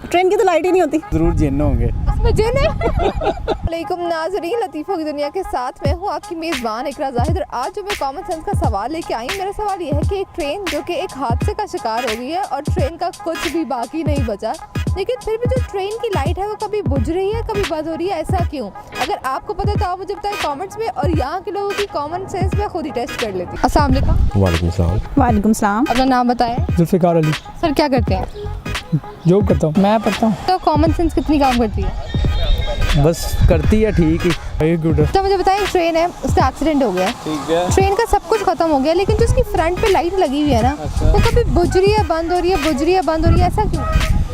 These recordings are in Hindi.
ट्रेन की तो लाइट ही नहीं होती। जरूर जिन्न होंगे। उसमें जिन है। वालेकुम नाज़रीन, लतीफ़ों की दुनिया के साथ मैं हूँ आपकी मेज़बान इकरा ज़ाहिद। और आज जो मैं कॉमन सेंस का सवाल लेके आई हूँ, मेरा सवाल ये है कि एक ट्रेन जो कि एक हादसे का शिकार हो गई है और ट्रेन का कुछ भी बाकी नहीं बचा, लेकिन फिर भी जो ट्रेन की लाइट है वो कभी बुझ रही है कभी बंद हो रही है, ऐसा क्यों? अगर आपको पता है तो आप मुझे बताएं कमेंट्स में, और यहाँ के लोगों की कॉमन सेंस में खुद ही टेस्ट कर लेती हूँ। अस्सलाम वालेकुम। वालेकुम सलाम। वालेकुम सलाम। अपना नाम बताएं। जुल्फ़िकार अली। सर क्या करते हैं? जॉब करता हूँ। मैं पढ़ता हूँ। तो कॉमन सेंस कितनी काम करती है? बस करती है ठीक ही। Very good. तो मुझे बताएं, ट्रेन है, उसका एक्सीडेंट हो गया, ठीक है। ट्रेन का सब कुछ खत्म हो गया, लेकिन जो उसकी फ्रंट पे लाइट लगी हुई है ना, वो कभी बुझ रही है बंद हो रही है, बुझ रही है बंद हो रही है, ऐसा क्यों?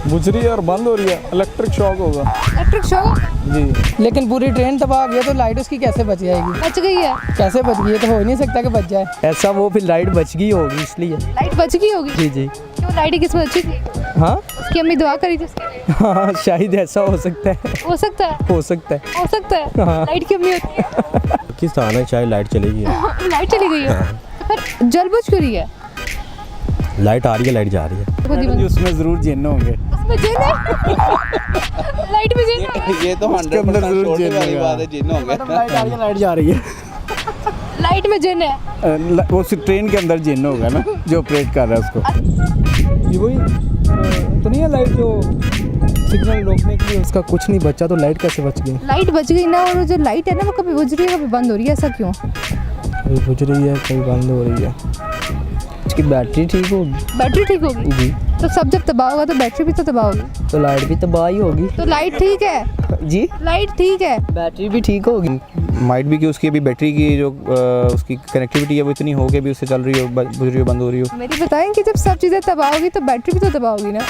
बुझ रही है और बंद हो रही है, इलेक्ट्रिक शॉक होगा। इलेक्ट्रिक शॉक जी। लेकिन पूरी ट्रेन तबाह हो गई तो लाइट उसकी कैसे बच जाएगी? बच गई है। कैसे बच गई? ये तो हो ही नहीं सकता कि बच जाए। ऐसा वो फिर लाइट बच गई होगी इसलिए। लाइट बच गई होगी। जी जी। क्यों, लाइट किस बची थी? हाँ उसकी अम्मी दुआ करी थी उसके लिए। हाँ शायद ऐसा हो सकता है। हो सकता है, हो सकता है। हो सकता है। हाँ। लाइट की अम्मी होती है। पाकिस्तान है, चाहे लाइट चलेगी। लाइट चली गई है तो फिर जल बुझ क्यों रही है? लाइट आ रही है, लाइट जा रही है। खुद ही बंद। उसमें जरूर जिन्न होंगे। उसमें जिन है। लाइट में जिन है। ये तो 100% छोटी वाली बात है, जिन्न होंगे। लाइट आ रही है, लाइट जा रही है। लाइट में जिन है। वो सिर्फ ट्रेन के अंदर जिन्न होगा ना जो ऑपरेट कर रहा है उसको। ये वही तो नहीं है लाइट जो सिग्नल रोकने के लिए। उसका कुछ नहीं बचा तो लाइट कैसे बच गई? लाइट बच गई ना, और जो लाइट है ना वो कभी बुझ रही है कभी बंद हो रही है, ऐसा क्यों? कभी बुझ रही है कभी बंद हो रही है। उसकी बैटरी ठीक होगी। बैटरी ठीक होगी। जी। तो सब जब तबाह होगा तो बैटरी भी तो तबाह होगी। तो लाइट भी तबाह ही होगी। तो लाइट ठीक है। जी। लाइट ठीक है। बैटरी भी ठीक होगी। माइट भी कि उसकी अभी बैटरी की जो उसकी कनेक्टिविटी है वो इतनी हो के भी उससे चल रही हो, बुझ रही हो, बंद हो रही हो। मेरी बताएं कि जब सब चीज़ें तबाह होगी तो बैटरी भी तो तबाह होगी ना।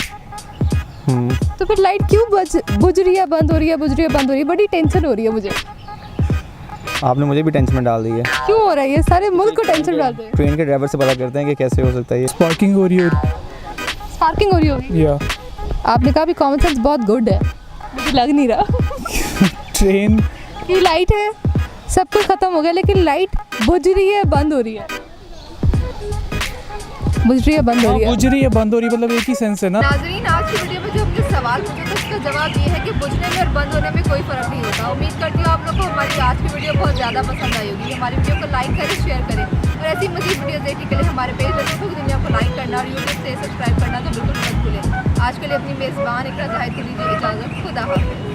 तो फिर लाइट क्यों बुझ रही है बंद हो रही है, बुझ रही है बंद हो रही है? बड़ी टेंशन हो रही है मुझे। आपने मुझे भी टेंशन में डाल दी है। क्यों हो रहा है ये? सारे मुल्क को टेंशन डालते हैं। ट्रेन के ड्राइवर से पता करते हैं कि कैसे हो सकता है ये। स्पार्किंग हो रही है। स्पार्किंग हो रही होगी। या आपने कहा भी कॉमन सेंस बहुत गुड है, मुझे लग नहीं रहा। ट्रेन कि लाइट है, सब कुछ खत्म हो गया, लेकिन लाइट बुझ रही है बंद हो रही है, बुझ रही है बंद हो रही है। बुझ रही है बंद हो रही है, मतलब एक ही सेंस है ना। नाज़रीन, आज की वीडियो में जो हमने सवाल पूछा था उसका जवाब ये है कि बुझने में और बंद होने में कोई फ़र्क नहीं होता। उम्मीद करती हूँ आप लोग को हमारी आज की वीडियो बहुत ज़्यादा पसंद आई होगी। हमारी वीडियो को लाइक करें, शेयर करें, और ऐसी मज़ीद वीडियो देखने के लिए हमारे पेज लतीफ़ों की दुनिया को लाइक करना और यूट्यूब से सब्सक्राइब करना तो बिल्कुल मत भूलें। आज के लिए अपनी मेज़बान इकरा ज़ाहिद को दीजिए इजाज़त। खुदा हाफ़िज़।